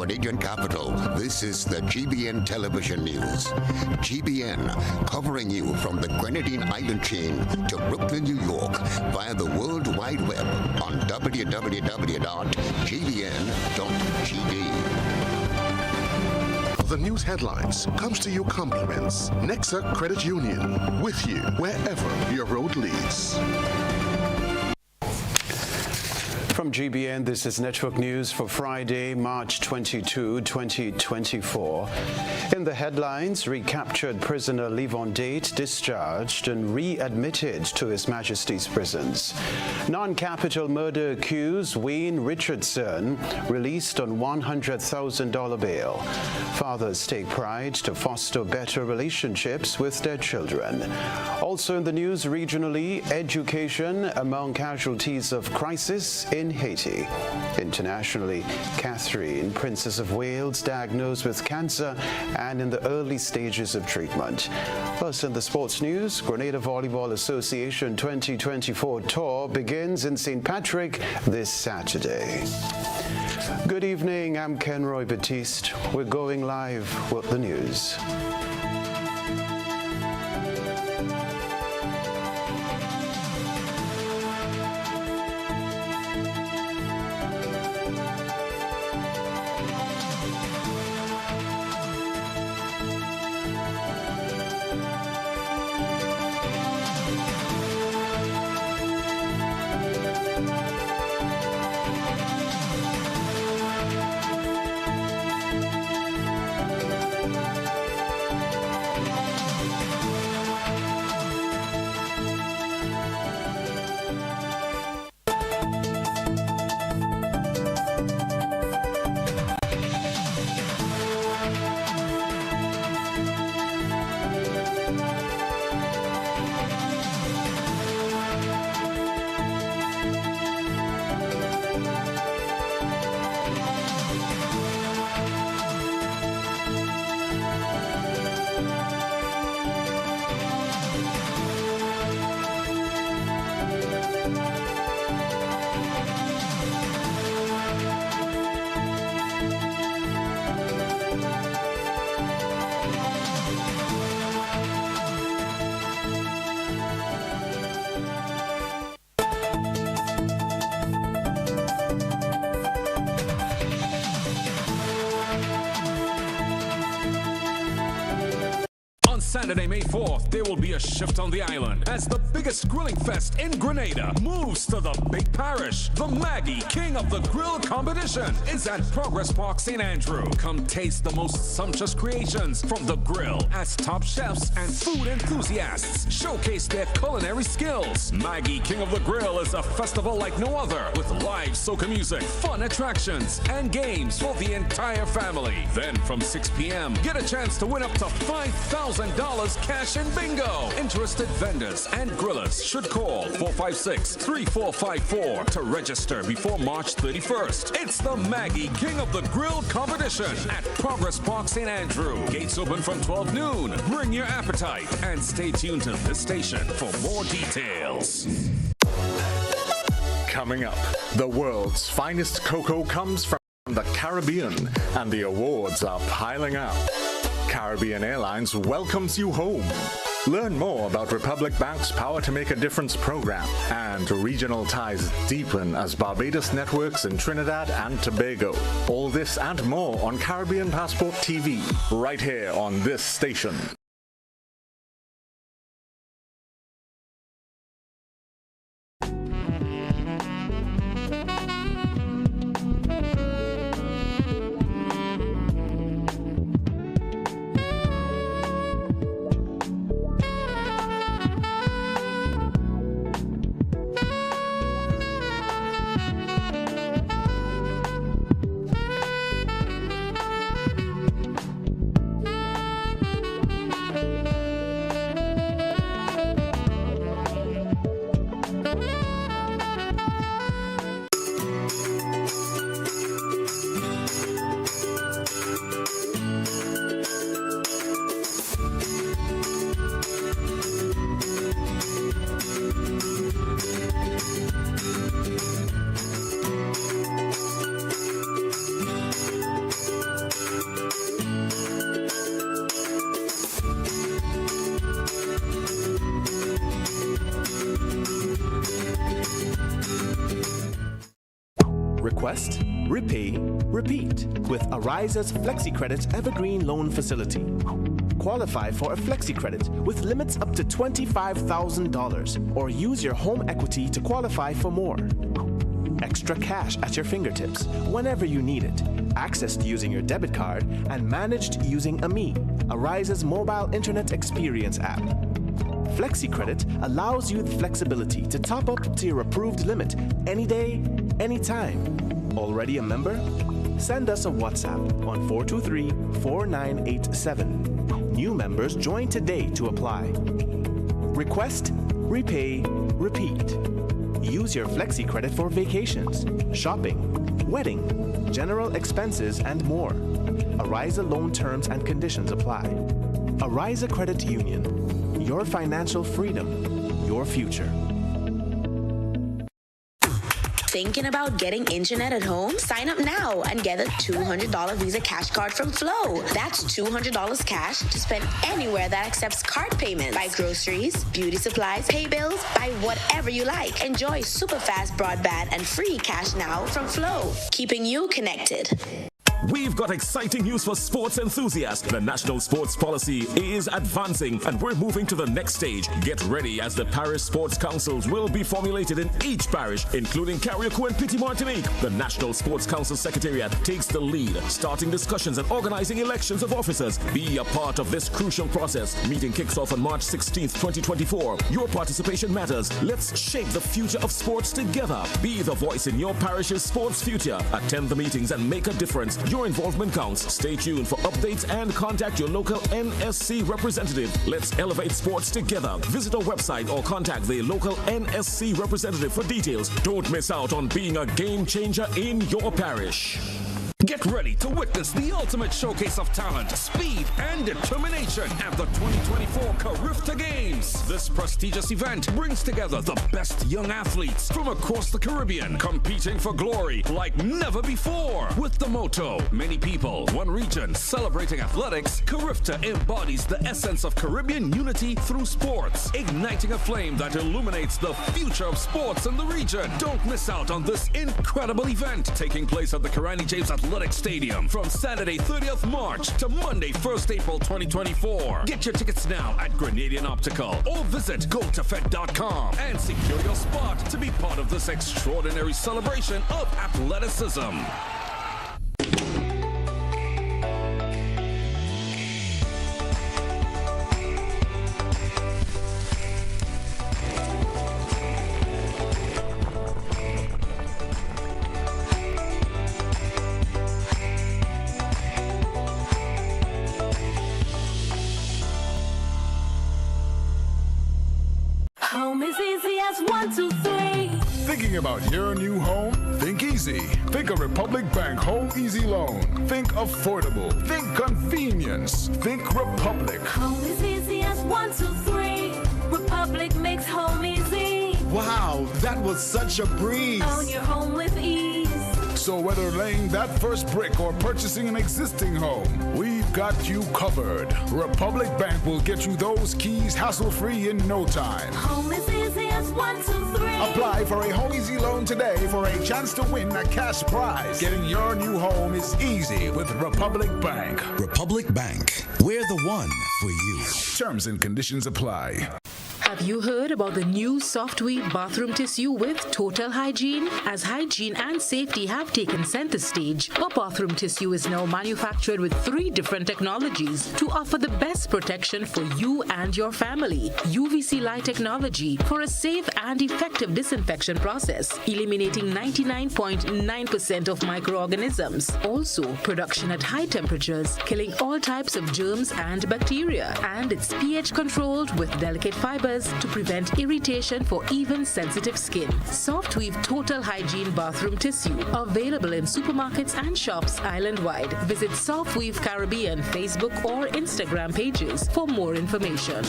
Grenadian capital, this is the GBN television news. GBN, covering you from the Grenadine Island chain to Brooklyn, New York, via the World Wide Web on www.gbn.gd. The news headlines comes to you compliments Nexa Credit Union, with you wherever your road leads. From GBN, this is Network News for Friday, March 22, 2024. In the headlines, recaptured prisoner leave on date, discharged and readmitted to His Majesty's prisons. Non-capital murder accused Wayne Richardson released on $100,000 bail. Fathers take pride to foster better relationships with their children. Also in the news regionally, education among casualties of crisis in Haiti. Internationally, Catherine, Princess of Wales, diagnosed with cancer and in the early stages of treatment. Plus in the sports news, Grenada Volleyball Association 2024 tour begins in St. Patrick this Saturday. Good evening, I'm Kenroy Baptiste. We're going live with the news. Saturday, May 4th, there will be a shift on the island as the biggest grilling fest in Grenada moves to the big parish. The Maggie King of the Grill competition is at Progress Park, St. Andrew. Come taste the most sumptuous creations from the grill as top chefs and food enthusiasts showcase their culinary skills. Maggie King of the Grill is a festival like no other with live soca music, fun attractions, and games for the entire family. Then from 6 p.m., get a chance to win up to $5,000 cash and bingo. Interested vendors and grillers should call 456-3454 to register before March 31st. It's the Maggie King of the Grill competition at Progress Park, St. Andrew. Gates open from 12 noon. Bring your appetite and stay tuned to this station for more details. Coming up, the world's finest cocoa comes from the Caribbean, and the awards are piling up. Caribbean Airlines welcomes you home. Learn more about Republic Bank's Power to Make a Difference program, and regional ties deepen as Barbados networks in Trinidad and Tobago. All this and more on Caribbean Passport TV, right here on this station. Request, repay, repeat with Ariza's FlexiCredit Evergreen Loan Facility. Qualify for a FlexiCredit with limits up to $25,000 or use your home equity to qualify for more. Extra cash at your fingertips whenever you need it, accessed using your debit card and managed using AMI, Ariza's mobile internet experience app. FlexiCredit allows you the flexibility to top up to your approved limit any day, anytime. Already a member? Send us a WhatsApp on 423-4987. New members join today to apply. Request, repay, repeat. Use your FlexiCredit for vacations, shopping, wedding, general expenses, and more. Ariza loan terms and conditions apply. Ariza Credit Union. Your financial freedom, your future. Thinking about getting internet at home? Sign up now and get a $200 Visa cash card from Flow. That's $200 cash to spend anywhere that accepts card payments. Buy groceries, beauty supplies, pay bills, buy whatever you like. Enjoy super fast broadband and free cash now from Flow, keeping you connected. We've got exciting news for sports enthusiasts. The national sports policy is advancing and we're moving to the next stage. Get ready as the parish sports councils will be formulated in each parish, including Carriacou and Petit Martinique. The National Sports Council Secretariat takes the lead, starting discussions and organizing elections of officers. Be a part of this crucial process. Meeting kicks off on March 16th, 2024. Your participation matters. Let's shape the future of sports together. Be the voice in your parish's sports future. Attend the meetings and make a difference. Your involvement counts. Stay tuned for updates and contact your local NSC representative. Let's elevate sports together. Visit our website or contact the local NSC representative for details. Don't miss out on being a game changer in your parish. Get ready to witness the ultimate showcase of talent, speed, and determination at the 2024 Carifta Games. This prestigious event brings together the best young athletes from across the Caribbean, competing for glory like never before. With the motto, many people, one region, celebrating athletics, Carifta embodies the essence of Caribbean unity through sports, igniting a flame that illuminates the future of sports in the region. Don't miss out on this incredible event taking place at the Karani James Athletic Stadium from Saturday 30th March to Monday 1st April 2024. Get your tickets now at Grenadian Optical or visit gotafed.com and secure your spot to be part of this extraordinary celebration of athleticism. Home is easy as 1, 2, 3. Thinking about your new home? Think easy. Think a Republic Bank Home Easy Loan. Think affordable. Think convenience. Think Republic. Home is easy as 1, 2, 3. Republic makes home easy. Wow, that was such a breeze. Own your home with ease. So whether laying that first brick or purchasing an existing home, we've got you covered. Republic Bank will get you those keys hassle-free in no time. Home is easy as 1, 2, 3. Apply for a Home Easy Loan today for a chance to win a cash prize. Getting your new home is easy with Republic Bank. Republic Bank, we're the one for you. Terms and conditions apply. Have you heard about the new Softweave bathroom tissue with total hygiene? As hygiene and safety have taken center stage, our bathroom tissue is now manufactured with 3 different technologies to offer the best protection for you and your family. UVC light technology for a safe and effective disinfection process, eliminating 99.9% of microorganisms. Also, production at high temperatures, killing all types of germs and bacteria. And it's pH controlled with delicate fibers to prevent irritation for even sensitive skin. Softweave Total Hygiene Bathroom Tissue. Available in supermarkets and shops island-wide. Visit Softweave Caribbean Facebook or Instagram pages for more information.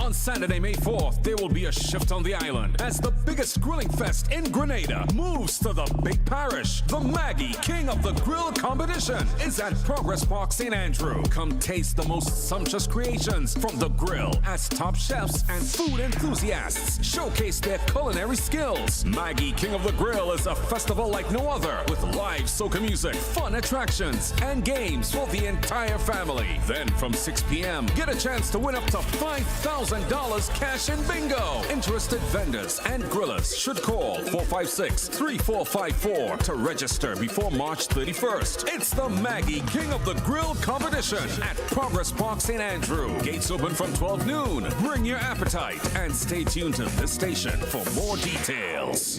On Saturday, May 4th, there will be a shift on the island as the biggest grilling fest in Grenada moves to the Big Parish. The Maggie King of the Grill competition is at Progress Park, St. Andrew. Come taste the most sumptuous creations from the grill as top chefs and food enthusiasts showcase their culinary skills. Maggie King of the Grill is a festival like no other with live soca music, fun attractions, and games for the entire family. Then from 6 p.m., get a chance to win up to $5,000 cash in bingo. Interested vendors and grillers should call 456-3454 to register before March 31st. It's the Maggie King of the Grill competition at Progress Park, St. Andrew. Gates open from 12 noon. Bring your appetite and stay tuned to this station for more details.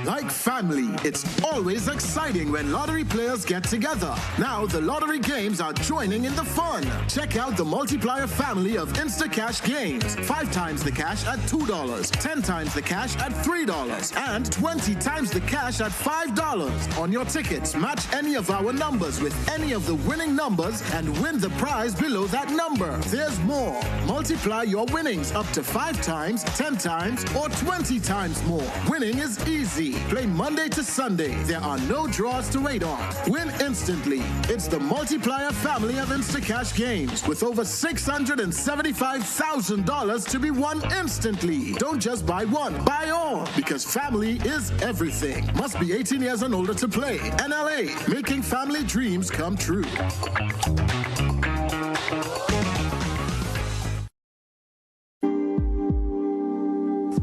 Like family, it's always exciting when lottery players get together. Now the lottery games are joining in the fun. Check out the multiplier family of Instacash games. 5 times the cash at $2, 10 times the cash at $3, and 20 times the cash at $5. On your tickets, match any of our numbers with any of the winning numbers and win the prize below that number. There's more. Multiply your winnings up to 5 times, 10 times, or 20 times more. Winning is easy. Play Monday to Sunday. There are no draws to wait on. Win instantly. It's the multiplier family of Instacash games with over $675,000 to be won instantly. Don't just buy one, buy all, because family is everything. Must be 18 years and older to play. NLA, making family dreams come true.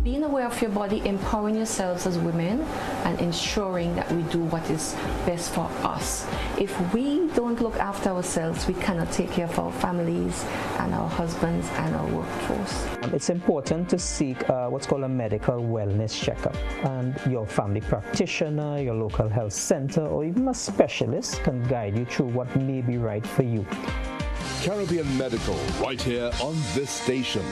Being aware of your body, empowering yourselves as women, and ensuring that we do what is best for us. If we don't look after ourselves, we cannot take care of our families and our husbands and our workforce. It's important to seek what's called a medical wellness checkup, and your family practitioner, your local health center, or even a specialist can guide you through what may be right for you. Caribbean Medical, right here on this station.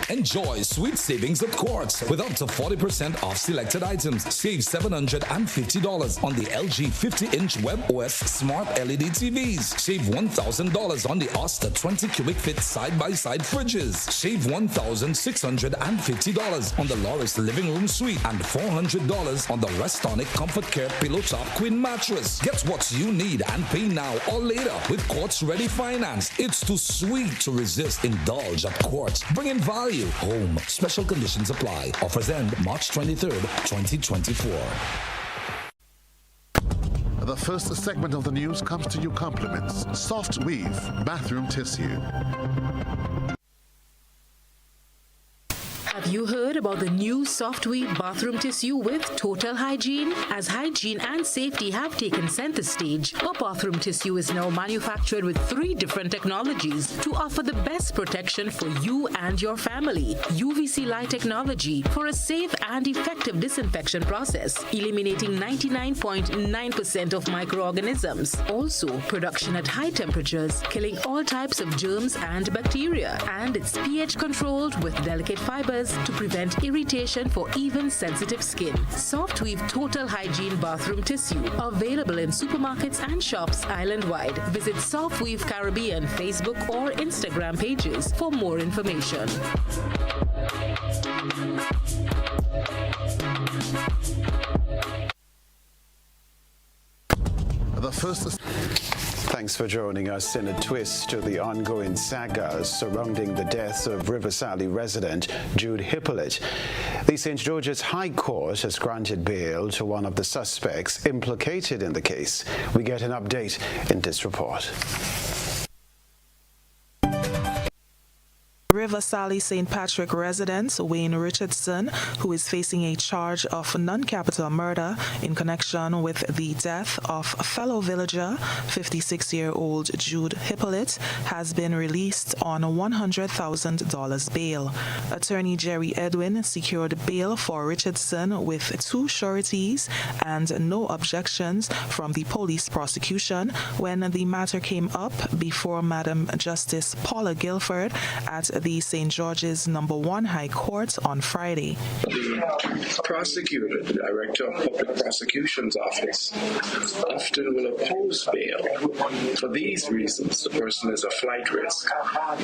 Enjoy sweet savings at Quartz with up to 40% off selected items. Save $750 on the LG 50-inch WebOS Smart LED TVs. Save $1,000 on the Oster 20 cubic feet side-by-side fridges. Save $1,650 on the Loris Living Room Suite and $400 on the Restonic Comfort Care Pillow Top Queen Mattress. Get what you need and pay now or later with Quartz Ready Finance. It's too sweet to resist. Indulge at Quartz. Bring in value home. Special conditions apply. Offers end March 23rd, 2024. The first segment of the news comes to you compliments. Soft Weave Bathroom Tissue. Have you heard about the new Soft Weave bathroom tissue with Total Hygiene? As hygiene and safety have taken center stage, our bathroom tissue is now manufactured with 3 different technologies to offer the best protection for you and your family. UVC light technology for a safe and effective disinfection process, eliminating 99.9% of microorganisms. Also, production at high temperatures, killing all types of germs and bacteria. And it's pH controlled with delicate fibers to prevent irritation for even sensitive skin. Soft Weave Total Hygiene bathroom tissue, available in supermarkets and shops island-wide. Visit Soft Weave Caribbean Facebook or Instagram pages for more information. The first. Thanks for joining us in a twist to the ongoing saga surrounding the death of Riverside resident Jude Hippolyte. The St. George's High Court has granted bail to one of the suspects implicated in the case. We get an update in this report. Riverside St. Patrick resident Wayne Richardson, who is facing a charge of non-capital murder in connection with the death of fellow villager 56-year-old Jude Hippolyte, has been released on $100,000 bail. Attorney Jerry Edwin secured bail for Richardson with 2 sureties and no objections from the police prosecution when the matter came up before Madam Justice Paula Guilford at the the St. George's No. 1 High Court on Friday. The prosecutor, the Director of Public Prosecution's Office, often will oppose bail. For these reasons, the person is a flight risk.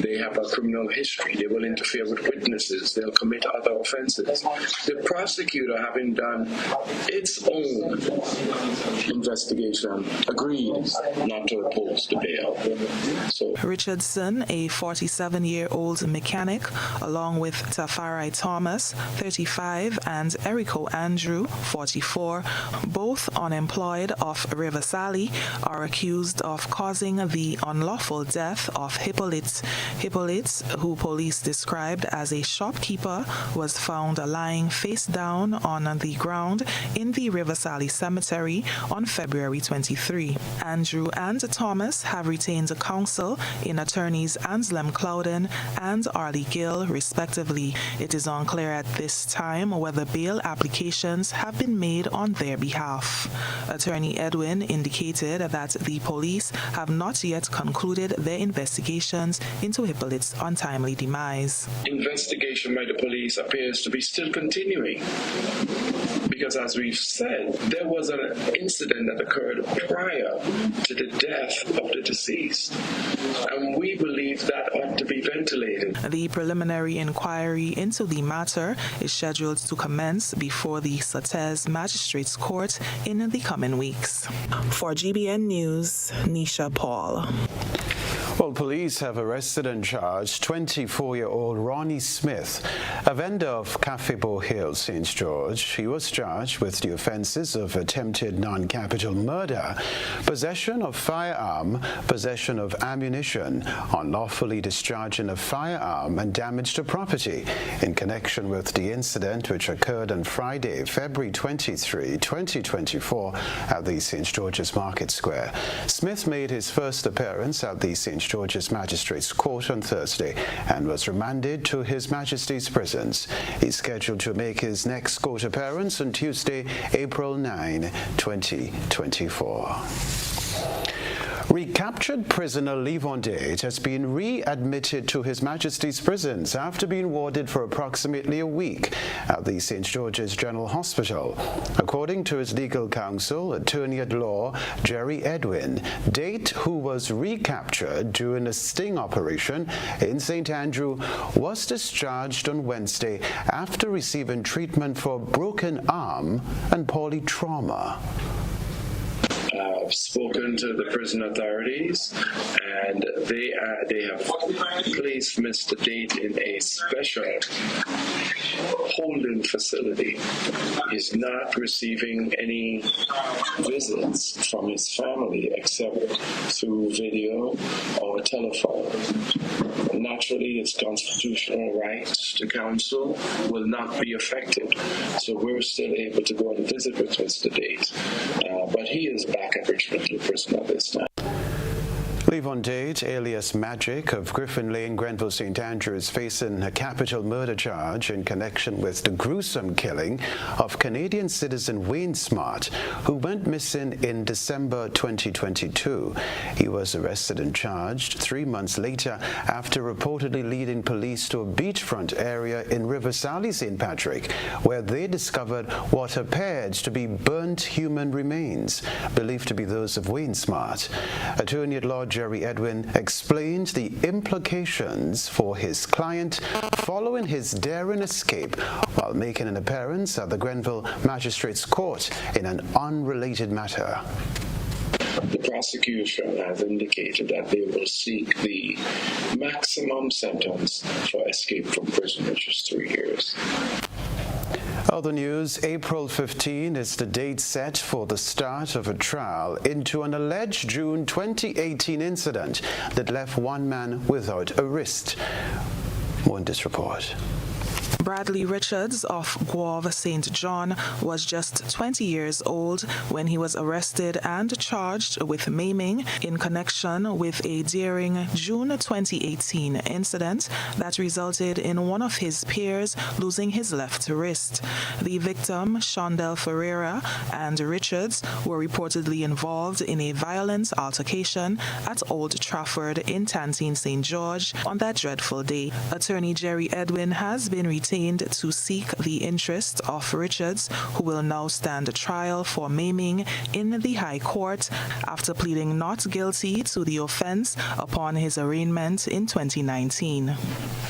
They have a criminal history. They will interfere with witnesses. They'll commit other offenses. The prosecutor, having done its own investigation, agrees not to oppose the bail. Richardson, a 47-year-old mechanic, along with Tafari Thomas, 35, and Erico Andrew, 44, both unemployed of River Sally, are accused of causing the unlawful death of Hippolyte. Hippolyte, who police described as a shopkeeper, was found lying face down on the ground in the River Sally Cemetery on February 23. Andrew and Thomas have retained counsel in attorneys Anslem Clouden and Arlie Gill, respectively. It is unclear at this time whether bail applications have been made on their behalf. Attorney Edwin indicated that the police have not yet concluded their investigations into Hippolyte's untimely demise. Investigation by the police appears to be still continuing because, as we've said, there was an incident that occurred prior to the death of the deceased, and we believe that ought to be ventilated. The preliminary inquiry into the matter is scheduled to commence before the Sautez Magistrates Court in the coming weeks. For GBN News, Nisha Paul. Well, police have arrested and charged 24-year-old Ronnie Smith, a vendor of Cafe Bow Hill, St. George. He was charged with the offenses of attempted non-capital murder, possession of firearm, possession of ammunition, unlawfully discharging a firearm, and damage to property in connection with the incident which occurred on Friday, February 23, 2024 at the St. George's Market Square. Smith made his first appearance at the St. George's Magistrates Court on Thursday and was remanded to His Majesty's prisons. He's scheduled to make his next court appearance on Tuesday, April 9, 2024. Recaptured prisoner Levon Date has been readmitted to His Majesty's prisons after being warded for approximately a week at the St. George's General Hospital. According to his legal counsel, Attorney at Law Jerry Edwin, Date, who was recaptured during a sting operation in St. Andrew, was discharged on Wednesday after receiving treatment for a broken arm and polytrauma. I've spoken to the prison authorities, and they have placed Mr. Date in a special holding facility. He's not receiving any visits from his family except through video or telephone. Naturally, his constitutional right to counsel will not be affected, so we're still able to go and visit with Mr. Date, but he is back at Richmond Hill Prison at this time. Levon Date, alias Magic, of Griffin Lane, Grenville, St. Andrew, is facing a capital murder charge in connection with the gruesome killing of Canadian citizen Wayne Smart, who went missing in December 2022. He was arrested and charged 3 months later after reportedly leading police to a beachfront area in River Sally, St. Patrick, where they discovered what appeared to be burnt human remains, believed to be those of Wayne Smart. Attorney at Law Jerry Edwin explained the implications for his client following his daring escape while making an appearance at the Grenville Magistrates Court in an unrelated matter. The prosecution has indicated that they will seek the maximum sentence for escape from prison, which is 3 years. Other news, April 15 is the date set for the start of a trial into an alleged June 2018 incident that left one man without a wrist. More in this report. Bradley Richards of Guave, St. John was just 20 years old when he was arrested and charged with maiming in connection with a daring June 2018 incident that resulted in one of his peers losing his left wrist. The victim, Shondell Ferreira, and Richards were reportedly involved in a violent altercation at Old Trafford in Tantine, St. George on that dreadful day. Attorney Jerry Edwin has been retained to seek the interest of Richards, who will now stand trial for maiming in the High Court after pleading not guilty to the offense upon his arraignment in 2019.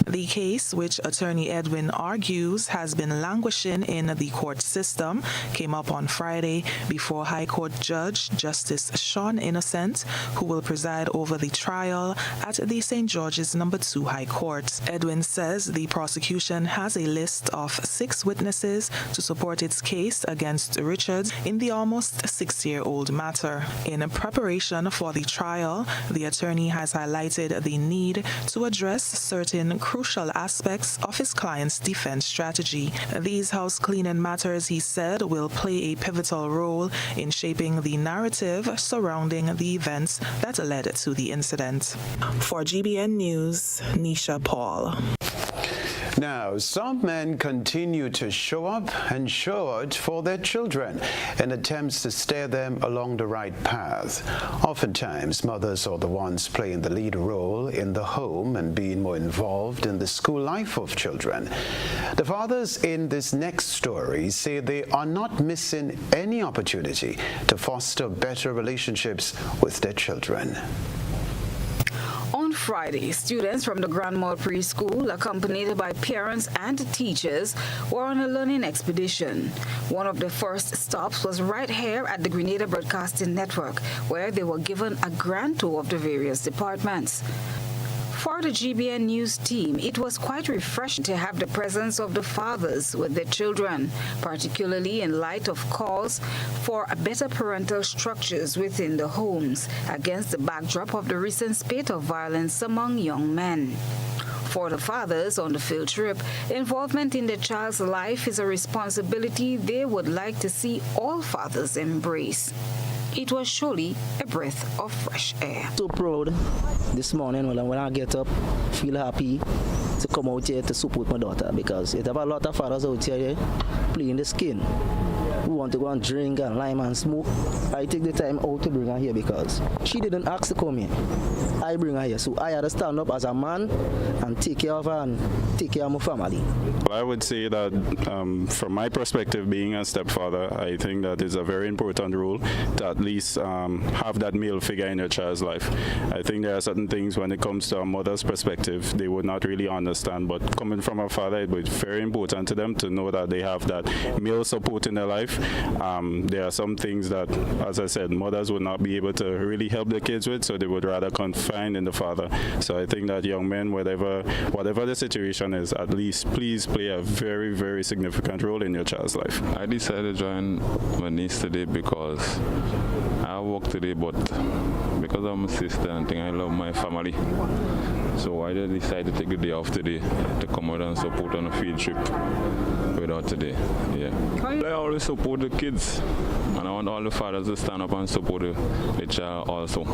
The case, which Attorney Edwin argues has been languishing in the court system, came up on Friday before High Court Judge Justice Sean Innocent, who will preside over the trial at the St. George's No. 2 High Court. Edwin says the prosecution has a list of 6 witnesses to support its case against Richards in the almost 6-year-old matter. In preparation for the trial, the attorney has highlighted the need to address certain crucial aspects of his client's defense strategy. These house cleaning matters, he said, will play a pivotal role in shaping the narrative surrounding the events that led to the incident. For GBN News, Nisha Paul. Now, some men continue to show up and show out for their children in attempts to steer them along the right path. Oftentimes, mothers are the ones playing the lead role in the home and being more involved in the school life of children. The fathers in this next story say they are not missing any opportunity to foster better relationships with their children. On Friday, students from the Grand Mall Preschool, accompanied by parents and teachers, were on a learning expedition. One of the first stops was right here at the Grenada Broadcasting Network, where they were given a grand tour of the various departments. For the GBN News team, it was quite refreshing to have the presence of the fathers with their children, particularly in light of calls for better parental structures within the homes against the backdrop of the recent spate of violence among young men. For the fathers on the field trip, involvement in their child's life is a responsibility they would like to see all fathers embrace. It was surely a breath of fresh air. So proud this morning when I get up, feel happy to come out here to support my daughter, because it have a lot of fathers out here playing the skin who want to go and drink and lime and smoke. I take the time out to bring her here because she didn't ask to come here. I bring her here, so I had to stand up as a man and take care of her and take care of my family. I would say that from my perspective, being a stepfather, I think that is a very important role to at least have that male figure in your child's life. I think there are certain things when it comes to a mother's perspective, they would not really understand, but coming from a father, it was very important to them to know that they have that male support in their life. There are some things that, as I said, mothers would not be able to really help their kids with, so they would rather confide in the father. So I think that young men, whatever the situation is, at least please play a very, very significant role in your child's life. I decided to join my niece today because I work today, but because I'm a sister and I love my family. So I just decided to take the day off today to come out and support on a field trip with her today. Yeah. I always support the kids, and I want all the fathers to stand up and support the child also.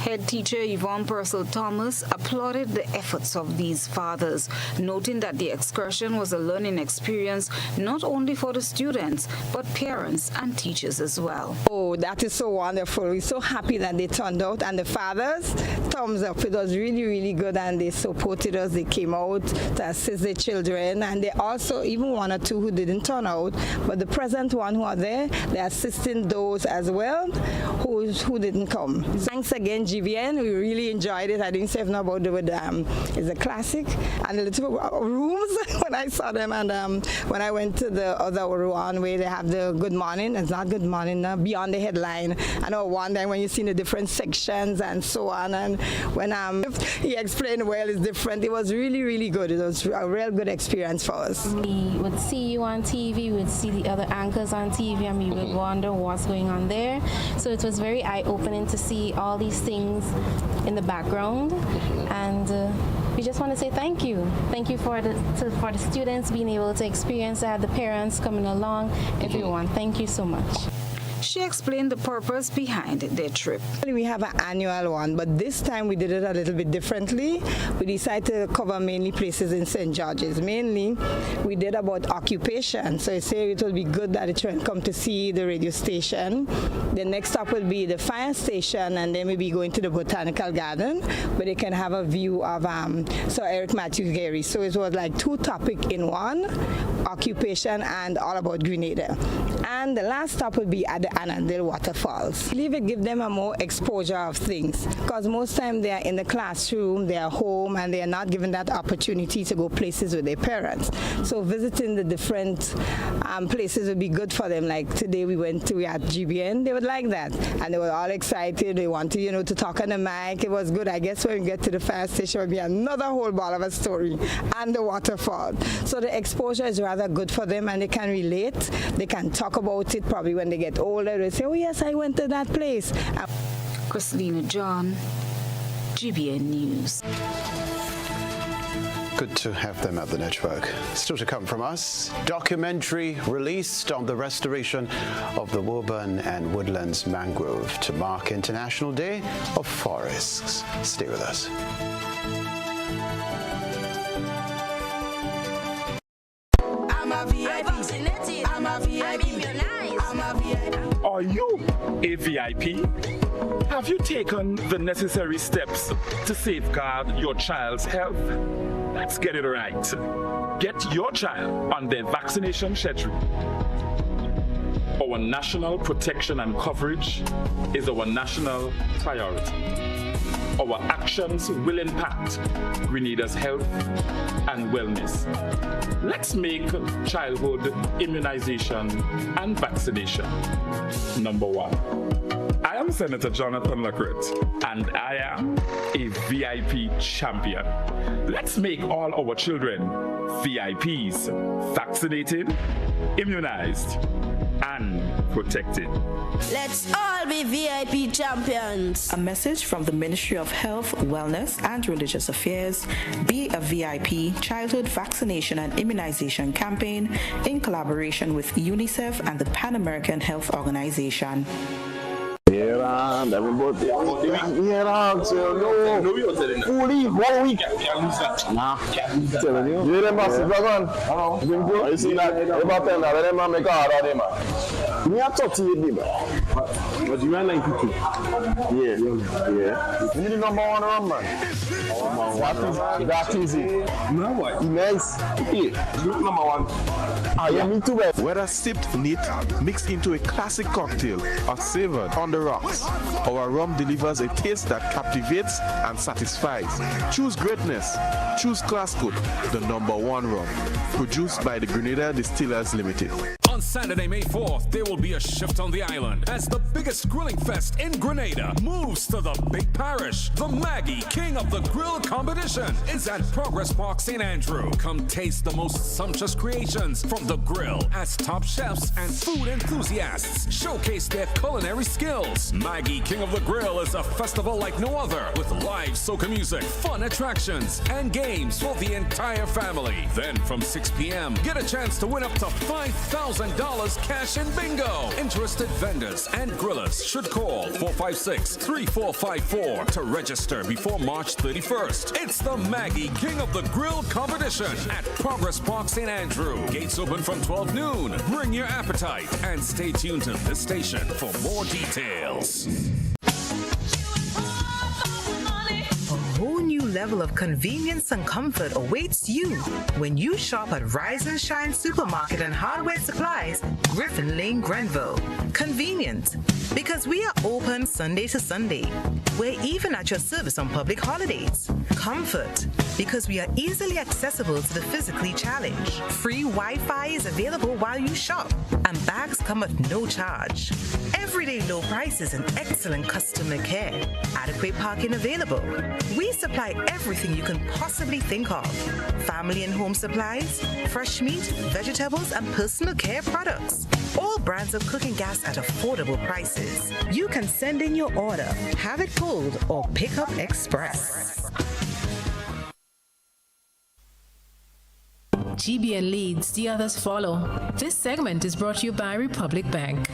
Head teacher Yvonne Purcell Thomas applauded the efforts of these fathers, noting that the excursion was a learning experience not only for the students, but parents and teachers as well. Oh, that is so wonderful. We're so happy that they turned out, and the fathers, thumbs up. It was really, really good, and they supported us. They came out to assist the children, and they also, even one or two who didn't turn out, but the present one who are there, they're assisting those as well who didn't come. Thanks again, GBN. We really enjoyed it. I didn't say enough about it. It's a classic. And the little rooms, when I saw them, and when I went to the other one where they have the good morning, it's not good morning, beyond the headline. I know one time when you see the different sections and so on, and when he explained well, it's different. It was really, really good. It was a real good experience for us. We would see you on TV, we would see the other anchors on TV, and we would wonder what's going on there. So it was very eye-opening to see all these things in the background, and we just want to say thank you. Thank you for the students being able to experience that, the parents coming along, everyone. Thank you so much. She explained the purpose behind their trip. We have an annual one, but this time we did it a little bit differently. We decided to cover mainly places in St. George's. Mainly, we did about occupation. So I say it will be good that the children come to see the radio station. The next stop will be the fire station, and then we'll be going to the botanical garden, where they can have a view of Sir Eric Matthew Gary. So it was like 2 topics in one, occupation and all about Grenada. And the last stop will be at the Annandale Waterfalls. I believe it gives them a more exposure of things, because most time they are in the classroom, they are home, and they are not given that opportunity to go places with their parents. So visiting the different places would be good for them. Like today we went to at GBN, they would like that, and they were all excited. They wanted, to talk on the mic. It was good. I guess when we get to the fire station, it will be another whole ball of a story, and the waterfall. So the exposure is rather good for them, and they can relate. They can talk about it probably when they get older. They say, oh yes, I went to that place. Christina John, GBN News. Good to have them at the network. Still to come from us, documentary released on the restoration of the Woburn and Woodlands mangrove to mark International Day of Forests. Stay with us. Are you a VIP? Have you taken the necessary steps to safeguard your child's health? Let's get it right. Get your child on their vaccination schedule. Our national protection and coverage is our national priority. Our actions will impact Grenada's health and wellness. Let's make childhood immunization and vaccination number 1. I am Senator Jonathan Lacrette, and I am a VIP champion. Let's make all our children VIPs, vaccinated, immunized, and protected. Let's all be VIP champions. A message from the Ministry of Health, Wellness and Religious Affairs, Be a VIP Childhood Vaccination and Immunization Campaign in collaboration with UNICEF and the Pan American Health Organization. Me a 38 but you are 92. Yeah. You need the number 1 run, man. That is it. No what? Nice. Yeah. Number 1. Yeah, me too, man. Whether sipped neat, mixed into a classic cocktail, or savored on the rocks, our rum delivers a taste that captivates and satisfies. Choose greatness. Choose Classcoat, the number 1 rum. Produced by the Grenada Distillers Limited. On Saturday, May 4th, there will be a shift on the island as the biggest grilling fest in Grenada moves to the big parish. The Maggie King of the Grill competition is at Progress Park, St. Andrew. Come taste the most sumptuous creations from the grill as top chefs and food enthusiasts showcase their culinary skills. Maggie King of the Grill is a festival like no other with live soca music, fun attractions, and games for the entire family. Then from 6 p.m., get a chance to win up to $5,000 cash in bingo. Interested vendors and grillers should call 456-3454 to register before March 31st. It's the Maggie King of the Grill competition at Progress Park, St. Andrew. Gates open from 12 noon. Bring your appetite and stay tuned to this station for more details. A whole new level of convenience and comfort awaits you when you shop at Rise and Shine Supermarket and Hardware Supplies, Griffin Lane, Grenville. Convenient, because we are open Sunday to Sunday. We're even at your service on public holidays. Comfort, because we are easily accessible to the physically challenged. Free Wi-Fi is available while you shop, and bags come at no charge. Everyday low prices and excellent customer care. Adequate parking available. We supply everything you can possibly think of. Family and home supplies, fresh meat, vegetables, and personal care products. All brands of cooking gas at affordable prices. You can send in your order, have it pulled, or pick up express. GBN leads, the others follow. This segment is brought to you by Republic Bank.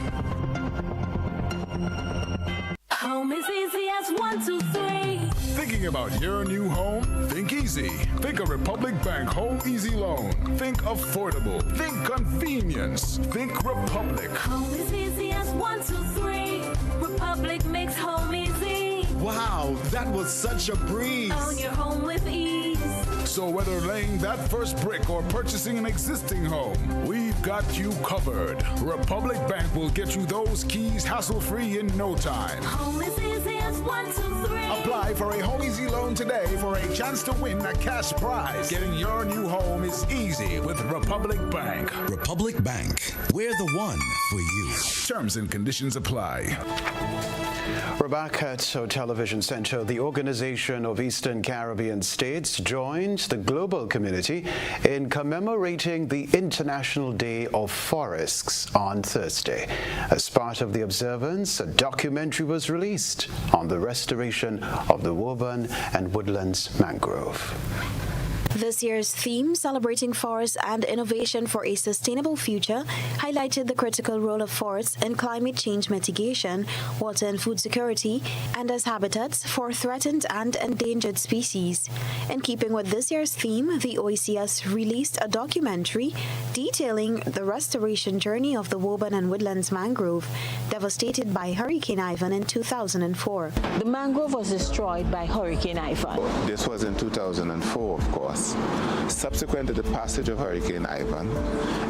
Home is easy as 1, 2, 3. Thinking about your new home? Think easy. Think a Republic Bank Home Easy Loan. Think affordable. Think convenience. Think Republic. Home is easy as 1, 2, 3. Republic makes home easy. Wow, that was such a breeze. Own your home with ease. So whether laying that first brick or purchasing an existing home, we've got you covered. Republic Bank will get you those keys hassle-free in no time. Home is easy as 1, 2, 3. Apply for a Home Easy Loan today for a chance to win a cash prize. Getting your new home is easy with Republic Bank. Republic Bank, we're the one for you. Terms and conditions apply. We're back at our television center. The Organization of Eastern Caribbean States joined the global community in commemorating the International Day of Forests on Thursday. As part of the observance, a documentary was released on the restoration of the Woburn and Woodlands mangrove. This year's theme, Celebrating Forests and Innovation for a Sustainable Future, highlighted the critical role of forests in climate change mitigation, water and food security, and as habitats for threatened and endangered species. In keeping with this year's theme, the OECS released a documentary detailing the restoration journey of the Woburn and Woodlands mangrove, devastated by Hurricane Ivan in 2004. The mangrove was destroyed by Hurricane Ivan. This was in 2004, of course. Subsequent to the passage of Hurricane Ivan,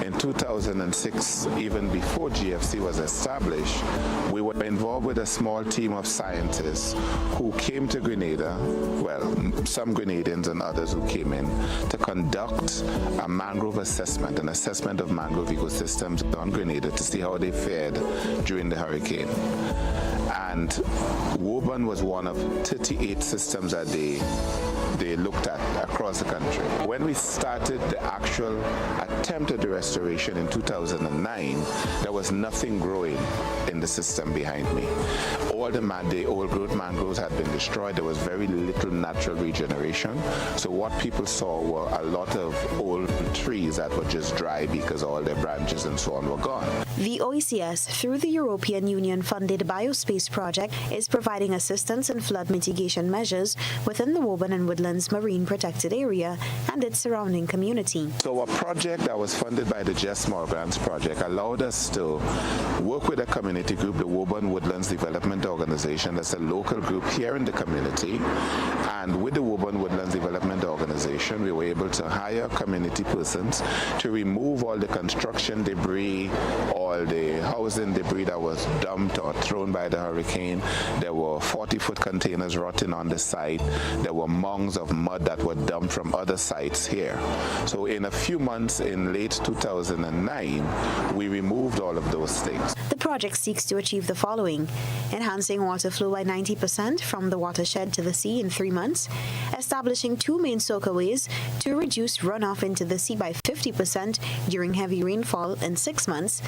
in 2006, even before GFC was established, we were involved with a small team of scientists who came to Grenada, well, some Grenadians and others who came in, to conduct a mangrove assessment, an assessment of mangrove ecosystems on Grenada to see how they fared during the hurricane. And Woburn was one of 38 systems that they looked at across the country. When we started the actual attempt at the restoration in 2009, there was nothing growing in the system behind me. All the old growth mangroves had been destroyed. There was very little natural regeneration. So what people saw were a lot of old trees that were just dry because all their branches and so on were gone. The OECS, through the European Union-funded Biospace project, is providing assistance in flood mitigation measures within the Woburn and Woodlands Marine Protected Area and its surrounding community. So a project that was funded by the Just Small Grants Project allowed us to work with a community group, the Woburn Woodlands Development Organization. That's a local group here in the community. And with the Woburn Woodlands Development Organization, we were able to hire community persons to remove all the construction debris, all the housing debris that was dumped or thrown by the hurricane. There were 40-foot containers rotting on the site. There were mounds of mud that were dumped from other sites here. So in a few months, in late 2009, we removed all of those things. The project seeks to achieve the following: enhancing water flow by 90% from the watershed to the sea in 3 months, establishing 2 main soakaways to reduce runoff into the sea by 50% during heavy rainfall in 6 months,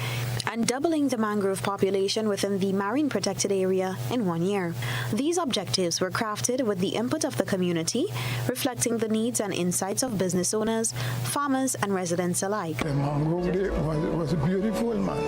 and doubling the mangrove population within the marine protected area in 1 year. These objectives were crafted with the input of the community, reflecting the needs and insights of business owners, farmers, and residents alike. The mangrove day was beautiful, man.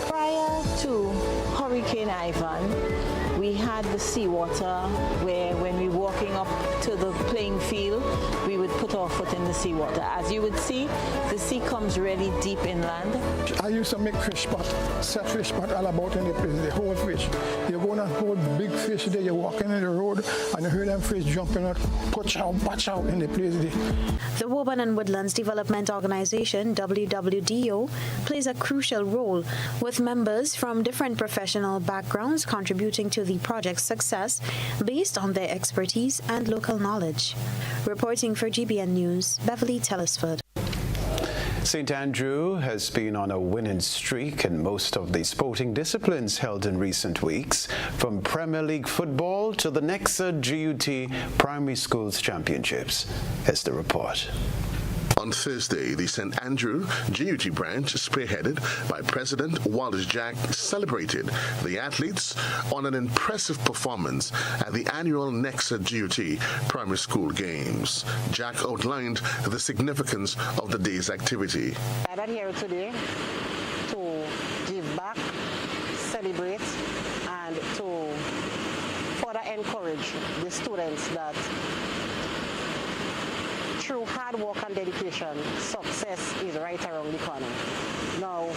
Prior to Hurricane Ivan, we had the seawater where when we were walking up to the playing field, we would put our foot in the seawater. As you would see, the sea comes really deep inland. I used to make fish pot, set fish pot all about in the place, the whole fish. You're going to hold big fish there, you're walking in the road, and you hear them fish jumping out, patch out in the place there. The Woburn and Woodlands Development Organization, WWDO, plays a crucial role, with members from different professional backgrounds contributing to the project's success based on their expertise and local knowledge. Reporting for GBN News, Beverly Telesford. St. Andrew has been on a winning streak in most of the sporting disciplines held in recent weeks, from Premier League football to the Nexa GUT Primary Schools Championships. Here's the report. On Thursday, the St. Andrew GUT branch, spearheaded by President Wallace Jack, celebrated the athletes on an impressive performance at the annual Nexa GUT Primary School Games. Jack outlined the significance of the day's activity. I got here today to give back, celebrate, and to further encourage the students that through hard work and dedication, success is right around the corner. Now,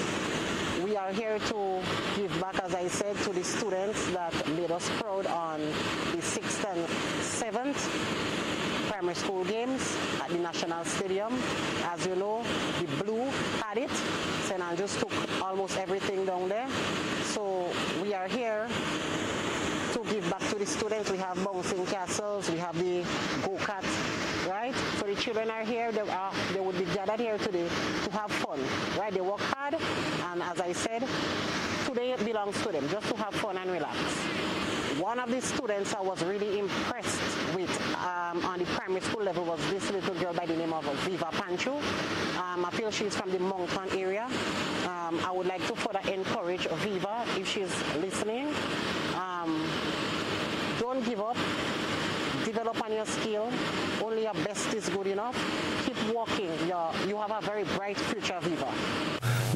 we are here to give back, as I said, to the students that made us proud on the 6th and 7th primary school games at the National Stadium. As you know, the Blue had it. St. Andrews took almost everything down there. So we are here to give back to the students. We have bouncing castles, we have the go-kart, right? So the children are here, they would be gathered here today to have fun, right? They work hard, and as I said, today it belongs to them, just to have fun and relax. One of the students I was really impressed with on the primary school level was this little girl by the name of Viva Pancho. I feel she's from the Moncton area. I would like to further encourage Viva, if she's listening, don't give up. Develop on your skill. Only your best is good enough. Keep working. You have a very bright future, Viva.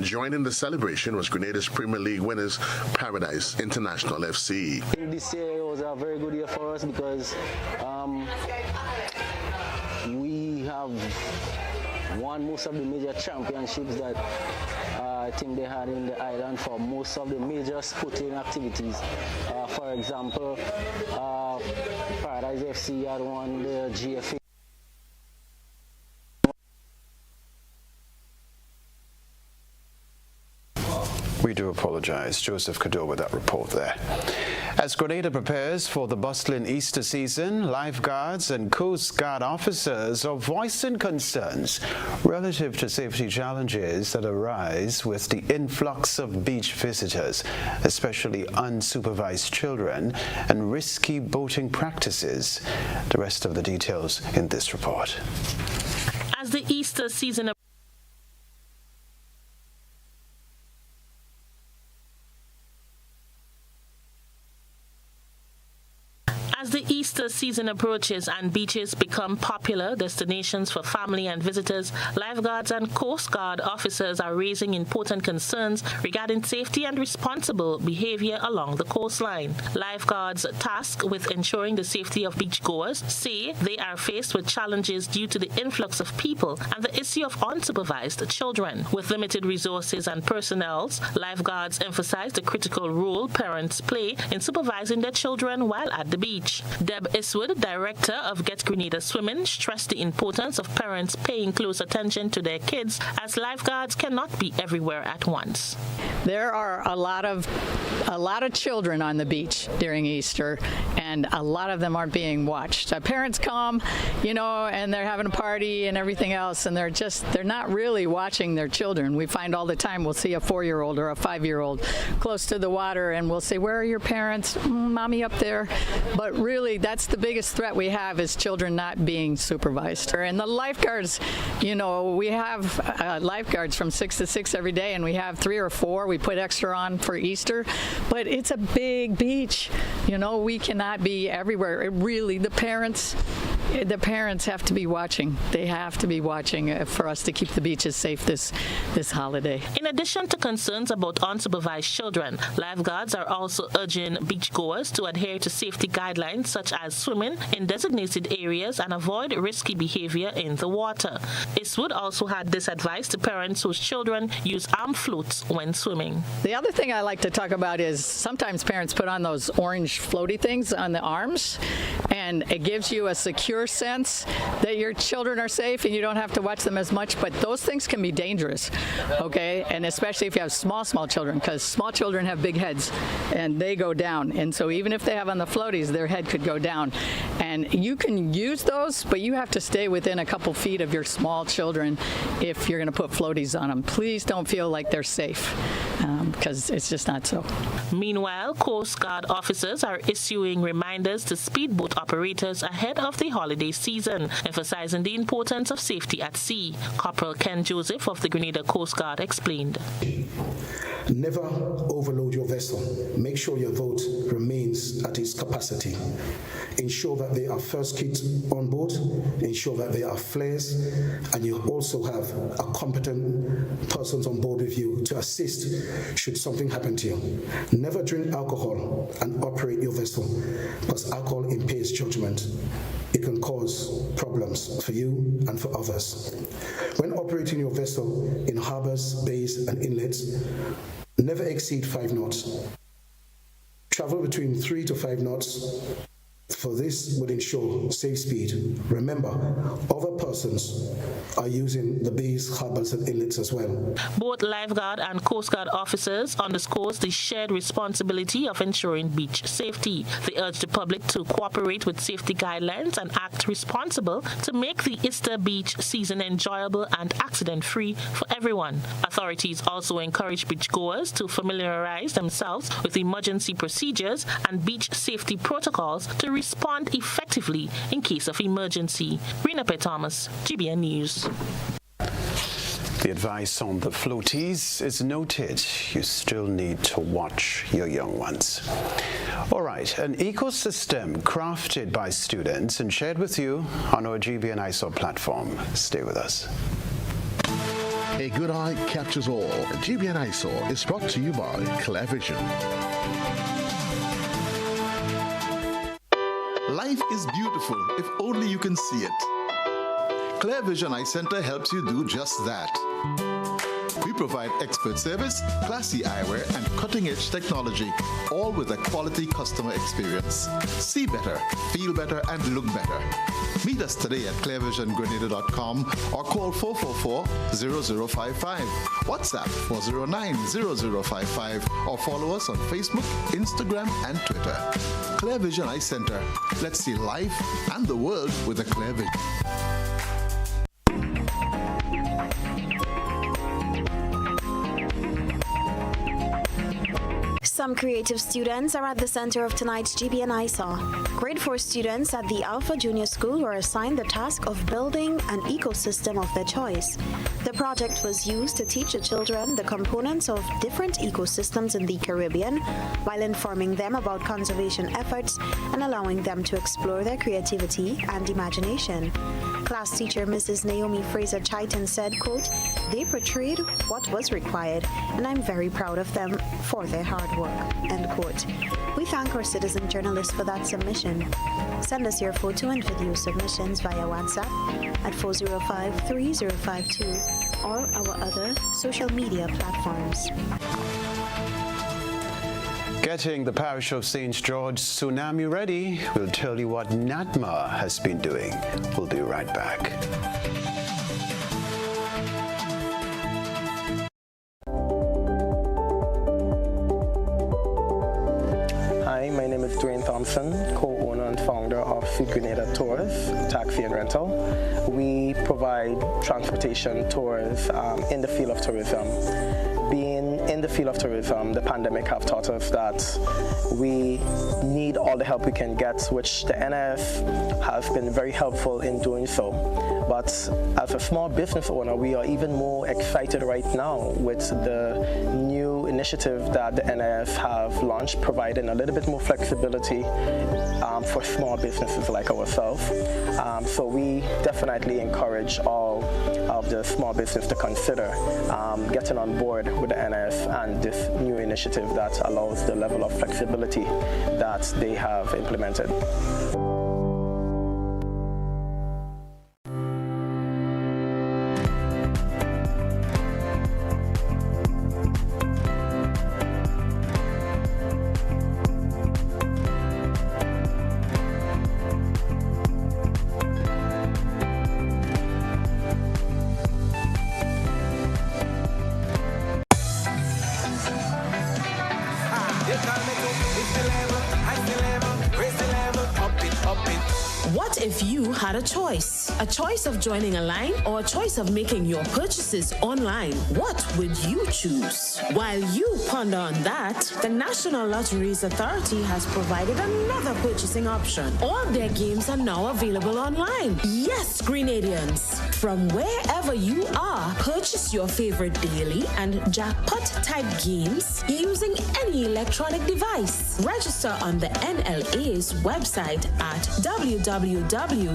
Joining the celebration was Grenada's Premier League winners, Paradise International FC. This year was a very good year for us because we have won most of the major championships that I think they had in the island for most of the major sporting activities. For example, Paradise FC had won the GFA. We do apologize. Joseph Cador with that report there. As Grenada prepares for the bustling Easter season, lifeguards and Coast Guard officers are voicing concerns relative to safety challenges that arise with the influx of beach visitors, especially unsupervised children, and risky boating practices. The rest of the details in this report. As the Easter season As the Easter season approaches and beaches become popular destinations for family and visitors, lifeguards and Coast Guard officers are raising important concerns regarding safety and responsible behavior along the coastline. Lifeguards tasked with ensuring the safety of beachgoers say they are faced with challenges due to the influx of people and the issue of unsupervised children. With limited resources and personnel, lifeguards emphasize the critical role parents play in supervising their children while at the beach. Deb Iswood, director of Get Grenada Swimming, stressed the importance of parents paying close attention to their kids as lifeguards cannot be everywhere at once. There are a lot of children on the beach during Easter, and a lot of them aren't being watched. Parents come, and they're having a party and everything else, and they're not really watching their children. We find all the time we'll see a 4-year-old or a 5-year-old close to the water, and we'll say, "Where are your parents?" "Mommy up there." But really, that's the biggest threat we have is children not being supervised. And the lifeguards, we have lifeguards from 6 to 6 every day, and we have 3 or 4. We put extra on for Easter, but it's a big beach. We cannot be everywhere. The parents have to be watching. They have to be watching for us to keep the beaches safe this holiday. In addition to concerns about unsupervised children, lifeguards are also urging beachgoers to adhere to safety guidelines such as swimming in designated areas and avoid risky behavior in the water. Iswood also had this advice to parents whose children use arm floats when swimming. The other thing I like to talk about is sometimes parents put on those orange floaty things on the arms, and it gives you a secure sense that your children are safe and you don't have to watch them as much, but those things can be dangerous, okay? And especially if you have small children, because small children have big heads and they go down, and so even if they have on the floaties, their head could go down. And you can use those, but you have to stay within a couple feet of your small children if you're going to put floaties on them. Please don't feel like they're safe. because it's just not so. Meanwhile, Coast Guard officers are issuing reminders to speedboat operators ahead of the holiday season, emphasizing the importance of safety at sea. Corporal Ken Joseph of the Grenada Coast Guard explained. Never overload your vessel. Make sure your boat remains at its capacity. Ensure that there are first kits on board. Ensure that there are flares, and you also have a competent persons on board with you to assist should something happen to you. Never drink alcohol and operate your vessel, because alcohol impairs judgment. It can cause problems for you and for others. When operating your vessel in harbors, bays, and inlets, never exceed 5 knots. Travel between 3 to 5 knots, for this would ensure safe speed. Remember, other persons are using the bays, harbors, and inlets as well. Both lifeguard and Coast Guard officers underscores the shared responsibility of ensuring beach safety. They urge the public to cooperate with safety guidelines and act responsible to make the Easter beach season enjoyable and accident-free for everyone. Authorities also encourage beachgoers to familiarize themselves with emergency procedures and beach safety protocols to respond effectively in case of emergency. Rena P. Thomas, GBN News. The advice on the floaties is noted. You still need to watch your young ones. All right, an ecosystem crafted by students and shared with you on our GBN ISO platform. Stay with us. A good eye captures all. GBN ISO is brought to you by ClearVision. Life is beautiful if only you can see it. ClearVision Eye Center helps you do just that. We provide expert service, classy eyewear, and cutting-edge technology, all with a quality customer experience. See better, feel better, and look better. Meet us today at clearvisiongrenada.com or call 444-0055, WhatsApp 409-0055, or follow us on Facebook, Instagram, and Twitter. ClearVision Eye Center. Let's see life and the world with a clear vision. Some creative students are at the center of tonight's GBN ISA. Grade 4 students at the Alpha Junior School were assigned the task of building an ecosystem of their choice. The project was used to teach the children the components of different ecosystems in the Caribbean while informing them about conservation efforts and allowing them to explore their creativity and imagination. Class teacher Mrs. Naomi Fraser Chaitin said, quote, "They portrayed what was required, and I'm very proud of them for their hard work," end quote. We thank our citizen journalists for that submission. Send us your photo and video submissions via WhatsApp at 405-3052 or our other social media platforms. Getting the parish of St. George tsunami ready, we'll tell you what NATMA has been doing. We'll be right back. Hi, my name is Dwayne Thompson, co-owner and founder of Grenada Tours, Taxi and Rental. We provide transportation tours in the field of tourism. Being in the field of tourism, the pandemic have taught us that we need all the help we can get, which the NIF has been very helpful in doing so. But as a small business owner, we are even more excited right now with the new initiative that the NIF have launched, providing a little bit more flexibility for small businesses like ourselves. So we definitely encourage all of the small business to consider getting on board with the NIF and this new initiative that allows the level of flexibility that they have implemented. What if you had a choice? A choice of joining a line or a choice of making your purchases online? What would you choose? While you ponder on that, the National Lotteries Authority has provided another purchasing option. All their games are now available online. Yes, Grenadians. From wherever you are, purchase your favorite daily and jackpot type games using any electronic device. Register on the NLA's website at www.nla.gd.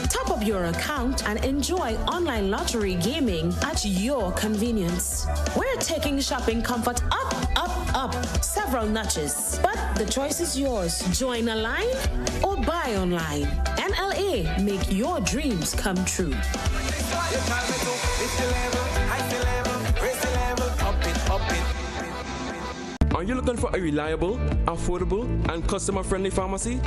Top up your account and enjoy online lottery gaming at your convenience. We're taking shopping comfort up, up, up several notches. But the choice is yours. Join a line or buy online. NLA, make your dreams come true. Are you looking for a reliable, affordable, and customer-friendly pharmacy?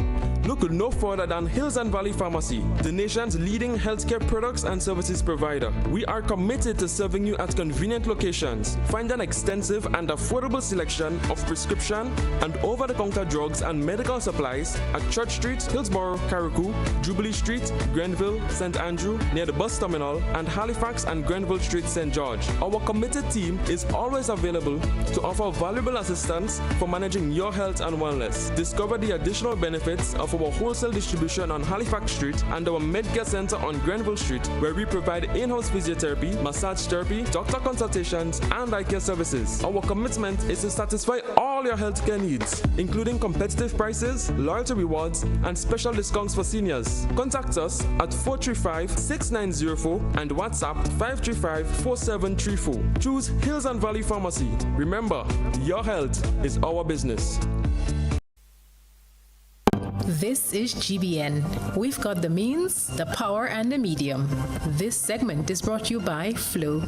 Look no further than Hills and Valley Pharmacy, the nation's leading healthcare products and services provider. We are committed to serving you at convenient locations. Find an extensive and affordable selection of prescription and over-the-counter drugs and medical supplies at Church Street, Hillsborough, Carriacou, Jubilee Street, Grenville, St. Andrew, near the bus terminal, and Halifax and Grenville Street, St. George. Our committed team is always available to offer valuable assistance for managing your health and wellness. Discover the additional benefits of our wholesale distribution on Halifax Street and our Medcare Center on Grenville Street, where we provide in-house physiotherapy, massage therapy, doctor consultations, and eye care services. Our commitment is to satisfy all your healthcare needs, including competitive prices, loyalty rewards, and special discounts for seniors. Contact us at 435-6904 and WhatsApp 535-4734. Choose Hills and Valley Pharmacy. Remember, your health is our business. This is GBN. We've got the means, the power, and the medium. This segment is brought to you by Flow.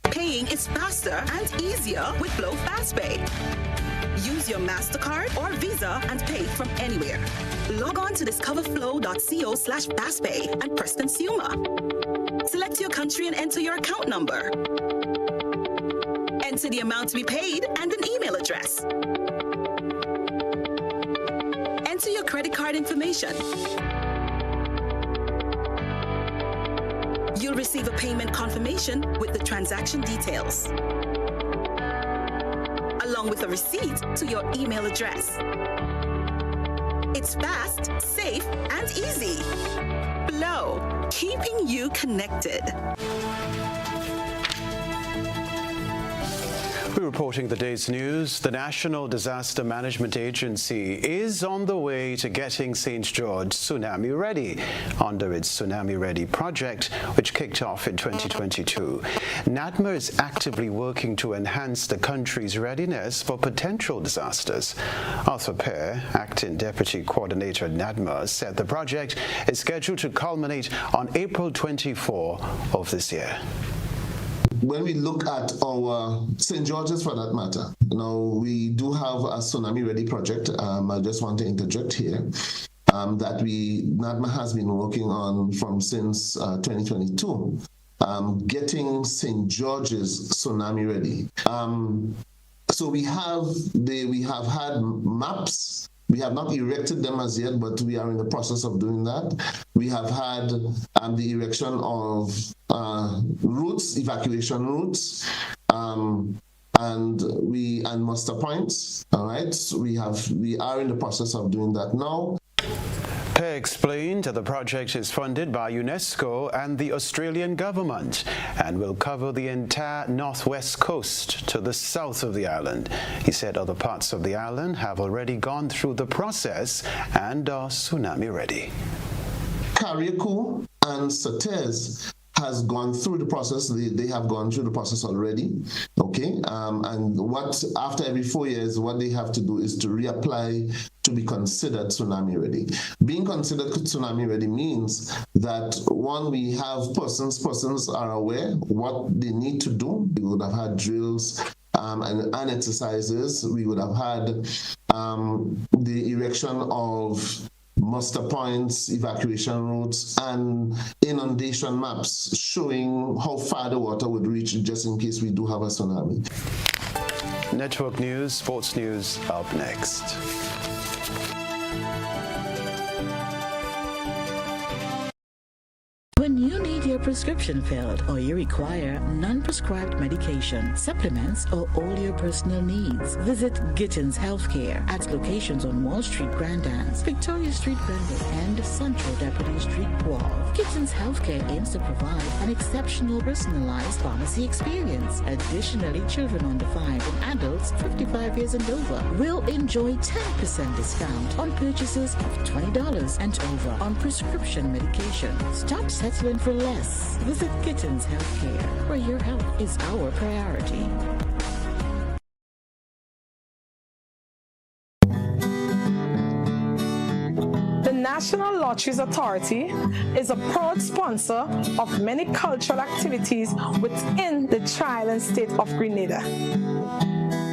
Paying is faster and easier with Flow FastPay. Use your MasterCard or Visa and pay from anywhere. Log on to discoverflow.co/fastpay and press Consumer. Select your country and enter your account number. Enter the amount to be paid and an email address. Enter your credit card information. You'll receive a payment confirmation with the transaction details, along with a receipt to your email address. It's fast, safe, and easy. Flow, keeping you connected. We're reporting the day's news. The National Disaster Management Agency is on the way to getting St. George tsunami ready under its Tsunami Ready project, which kicked off in 2022. NADMA is actively working to enhance the country's readiness for potential disasters. Arthur Pear, Acting Deputy Coordinator at NADMA, said the project is scheduled to culminate on April 24 of this year. When we look at our St. George's, for that matter, we do have a Tsunami Ready project. I just want to interject here that NADMA has been working on since 2022, getting St. George's Tsunami Ready. So we have had maps. We have not erected them as yet, but we are in the process of doing that. We have had the erection of routes, evacuation routes, and muster points. All right, so we are in the process of doing that now. Pear explained that the project is funded by UNESCO and the Australian government and will cover the entire northwest coast to the south of the island. He said other parts of the island have already gone through the process and are tsunami ready. Carriacou and Sautez has gone through the process. They have gone through the process already. Okay, and after every 4 years, what they have to do is to reapply to be considered tsunami ready. Being considered tsunami ready means that we have persons are aware what they need to do. We would have had drills and exercises. We would have had the erection of muster points, evacuation routes, and inundation maps showing how far the water would reach just in case we do have a tsunami. Network News, Sports News up next. prescription filled, or you require non-prescribed medication, supplements, or all your personal needs, visit Gittins Healthcare at locations on Wall Street, Grand Anse, Victoria Street, Granville, and Central Deputy Street, Wharf. Gittins Healthcare aims to provide an exceptional personalized pharmacy experience. Additionally, children under 5 and adults 55 years and over will enjoy 10% discount on purchases of $20 and over on prescription medication. Stop settling for less. Visit Gittins Healthcare, where your health is our priority. The National Lotteries Authority is a proud sponsor of many cultural activities within the Tri-Island state of Grenada.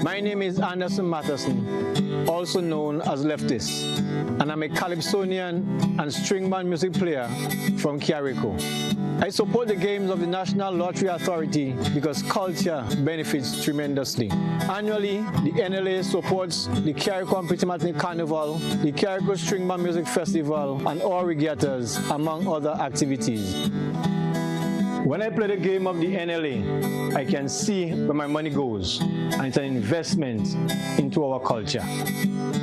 My name is Anderson Matheson, also known as Leftist, and I'm a calypsonian and string band music player from Carrico. I support the games of the National Lottery Authority because culture benefits tremendously. Annually, the NLA supports the Carrico and Pittimatney Carnival, the Carrico String Band Music Festival, and all regattas, among other activities. When I play the game of the NLA, I can see where my money goes, and it's an investment into our culture.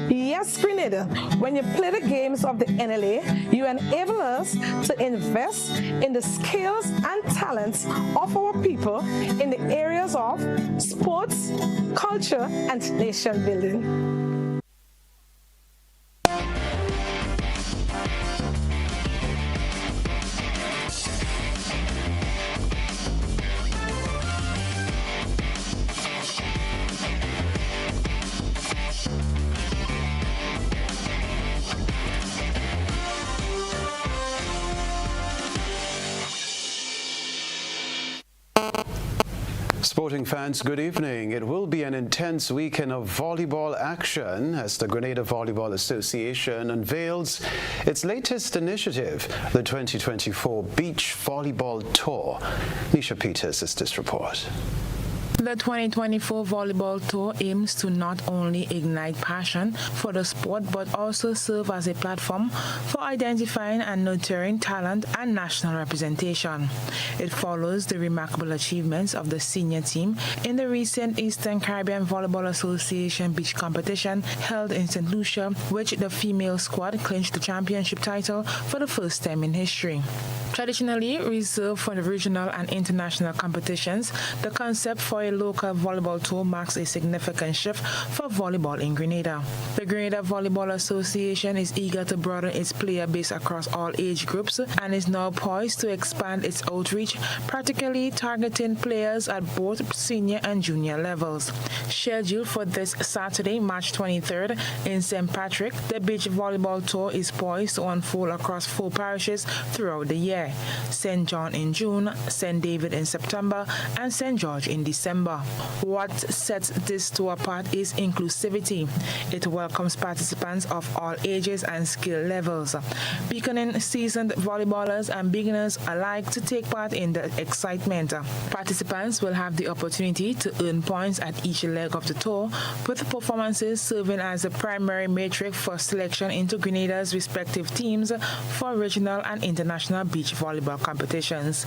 Yes, Grenada, when you play the games of the NLA, you enable us to invest in the skills and talents of our people in the areas of sports, culture, and nation building. Sporting fans, good evening. It will be an intense weekend of volleyball action as the Grenada Volleyball Association unveils its latest initiative, the 2024 Beach Volleyball Tour. Nisha Peters is this report. The 2024 Volleyball Tour aims to not only ignite passion for the sport but also serve as a platform for identifying and nurturing talent and national representation. It follows the remarkable achievements of the senior team in the recent Eastern Caribbean Volleyball Association beach competition held in St. Lucia, which the female squad clinched the championship title for the first time in history. Traditionally reserved for the regional and international competitions, the concept for a local volleyball tour marks a significant shift for volleyball in Grenada. The Grenada Volleyball Association is eager to broaden its player base across all age groups and is now poised to expand its outreach, practically targeting players at both senior and junior levels. Scheduled for this Saturday, March 23rd in St. Patrick, the beach volleyball tour is poised to unfold across 4 parishes throughout the year: St. John in June, St. David in September, and St. George in December. What sets this tour apart is inclusivity. It welcomes participants of all ages and skill levels, beckoning seasoned volleyballers and beginners alike to take part in the excitement. Participants will have the opportunity to earn points at each leg of the tour, with performances serving as the primary metric for selection into Grenada's respective teams for regional and international beach volleyball competitions.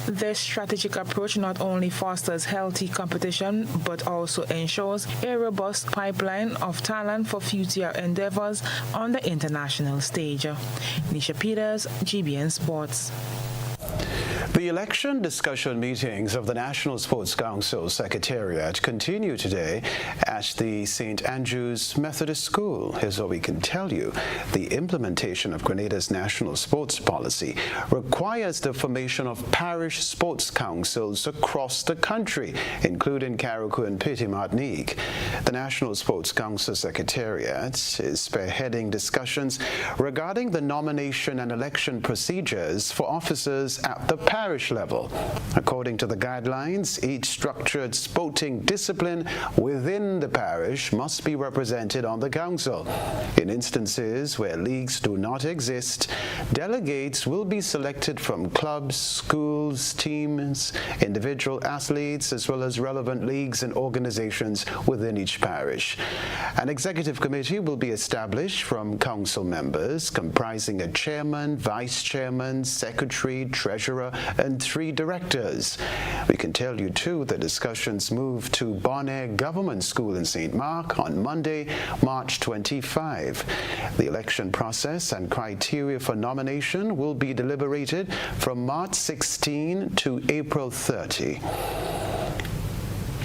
This strategic approach not only fosters healthy competition but also ensures a robust pipeline of talent for future endeavors on the international stage. Nisha Peters, GBN Sports. The election discussion meetings of the National Sports Council Secretariat continue today at the St. Andrew's Methodist School. Here's what we can tell you. The implementation of Grenada's national sports policy requires the formation of parish sports councils across the country, including Carrico and Pittimatney. The National Sports Council Secretariat is spearheading discussions regarding the nomination and election procedures for officers at the parish level. According to the guidelines, each structured sporting discipline within the parish must be represented on the council. In instances where leagues do not exist, delegates will be selected from clubs, schools, teams, individual athletes, as well as relevant leagues and organizations within each parish. An executive committee will be established from council members comprising a chairman, vice chairman, secretary, treasurer, and 3 directors. We can tell you too the discussions moved to Bonaire Government School in St. Mark on Monday, March 25. The election process and criteria for nomination will be deliberated from March 16 to April 30.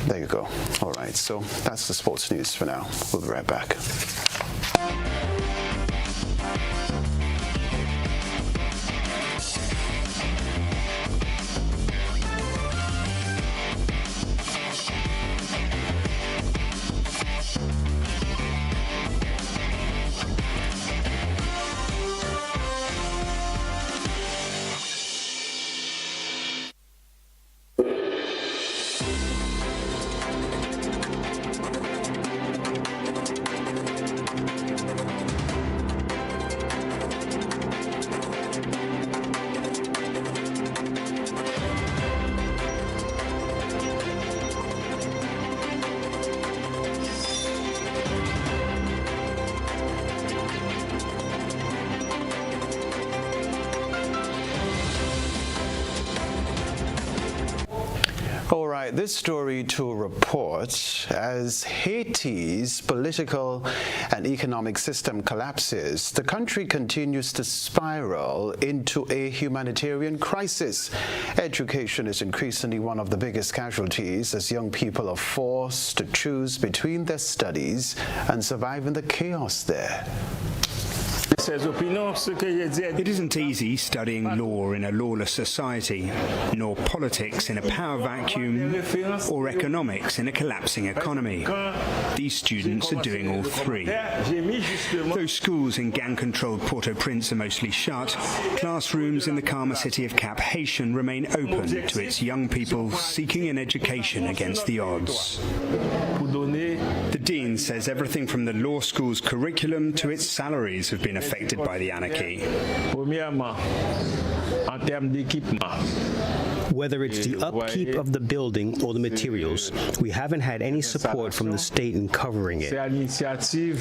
There you go. All right, so that's the sports news for now. We'll be right back. All right, this story to report as Haiti's political and economic system collapses, the country continues to spiral into a humanitarian crisis. Education is increasingly one of the biggest casualties as young people are forced to choose between their studies and surviving the chaos there. It isn't easy studying law in a lawless society, nor politics in a power vacuum, or economics in a collapsing economy. These students are doing all 3. Though schools in gang-controlled Port-au-Prince are mostly shut, classrooms in the calmer city of Cap Haitian remain open to its young people seeking an education against the odds. The dean says everything from the law school's curriculum to its salaries have been affected by the anarchy. Whether it's the upkeep of the building or the materials, we haven't had any support from the state in covering it.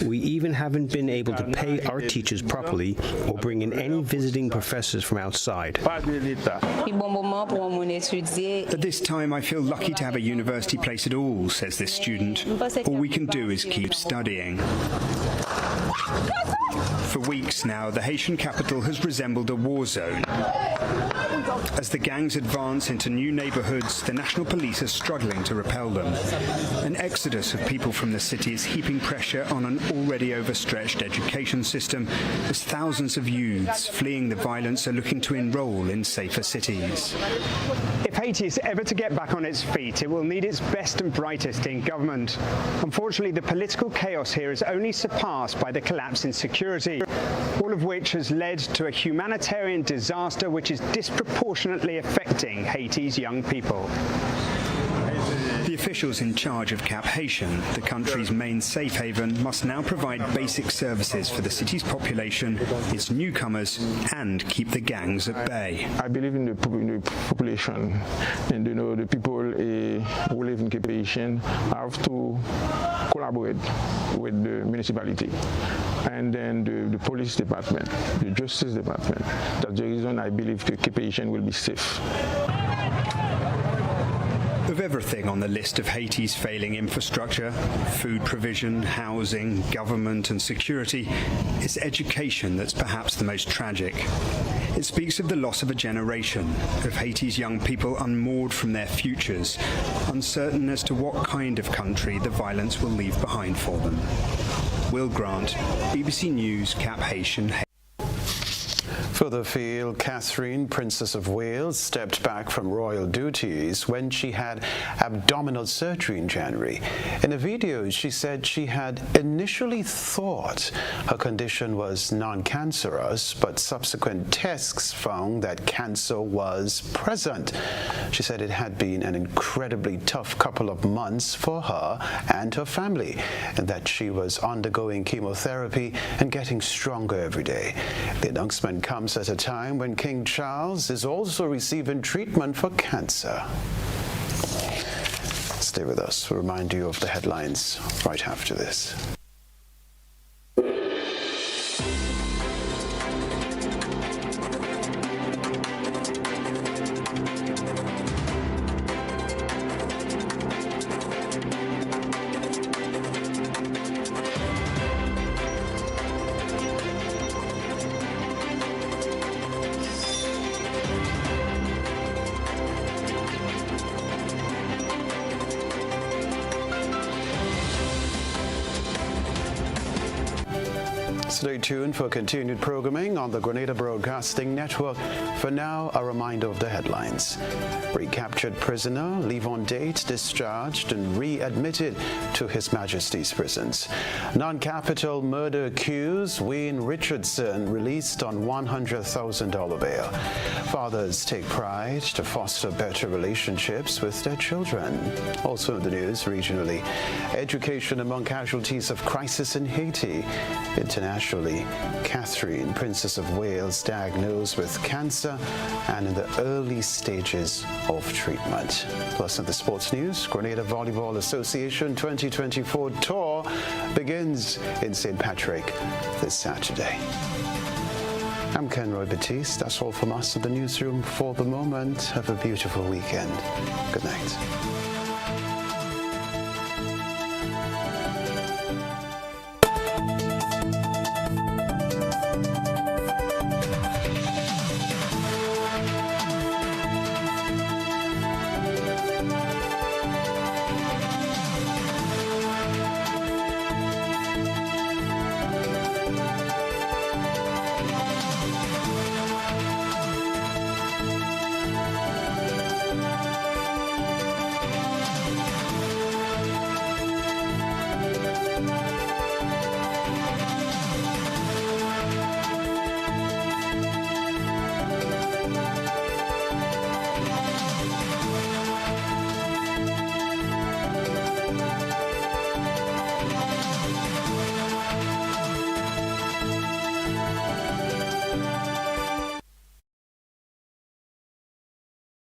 We even haven't been able to pay our teachers properly or bring in any visiting professors from outside. At this time, I feel lucky to have a university place at all, says this student. All we can do is keep studying. For weeks now, the Haitian capital has resembled a war zone. As the gangs advance into new neighborhoods, the national police are struggling to repel them. An exodus of people from the city is heaping pressure on an already overstretched education system as thousands of youths fleeing the violence are looking to enroll in safer cities. If Haiti is ever to get back on its feet, it will need its best and brightest in government. Unfortunately, the political chaos here is only surpassed by the collapse in security, all of which has led to a humanitarian disaster which is disproportionately affecting Haiti's young people. The officials in charge of Cap Haitian, the country's main safe haven, must now provide basic services for the city's population, its newcomers, and keep the gangs at bay. I believe in the population, and the people who live in Cap Haitian have to collaborate with the municipality and then the police department, the justice department. That's the reason I believe the Cap Haitian will be safe. Of everything on the list of Haiti's failing infrastructure, food provision, housing, government and security, it's education that's perhaps the most tragic. It speaks of the loss of a generation, of Haiti's young people unmoored from their futures, uncertain as to what kind of country the violence will leave behind for them. Will Grant, BBC News, Cap Haitian. Further afield, Catherine, Princess of Wales, stepped back from royal duties when she had abdominal surgery in January. In a video, she said she had initially thought her condition was non-cancerous, but subsequent tests found that cancer was present. She said it had been an incredibly tough couple of months for her and her family, and that she was undergoing chemotherapy and getting stronger every day. The announcement comes at a time when King Charles is also receiving treatment for cancer. Stay with us. We'll remind you of the headlines right after this. Stay tuned for continued programming on the Grenada Broadcasting Network. For now, a reminder of the headlines. Recaptured prisoner, leave on date, discharged and readmitted to His Majesty's prisons. Non-capital murder accused Wayne Richardson released on $100,000 bail. Fathers take pride to foster better relationships with their children. Also in the news regionally, education among casualties of crisis in Haiti. Internationally, Catherine, Princess of Wales, diagnosed with cancer and in the early stages of treatment. Plus in the sports news, Grenada Volleyball Association 2024 tour begins in St. Patrick this Saturday. I'm Kenroy, Baptiste. That's all from us in the newsroom for the moment. Have a beautiful weekend. Good night.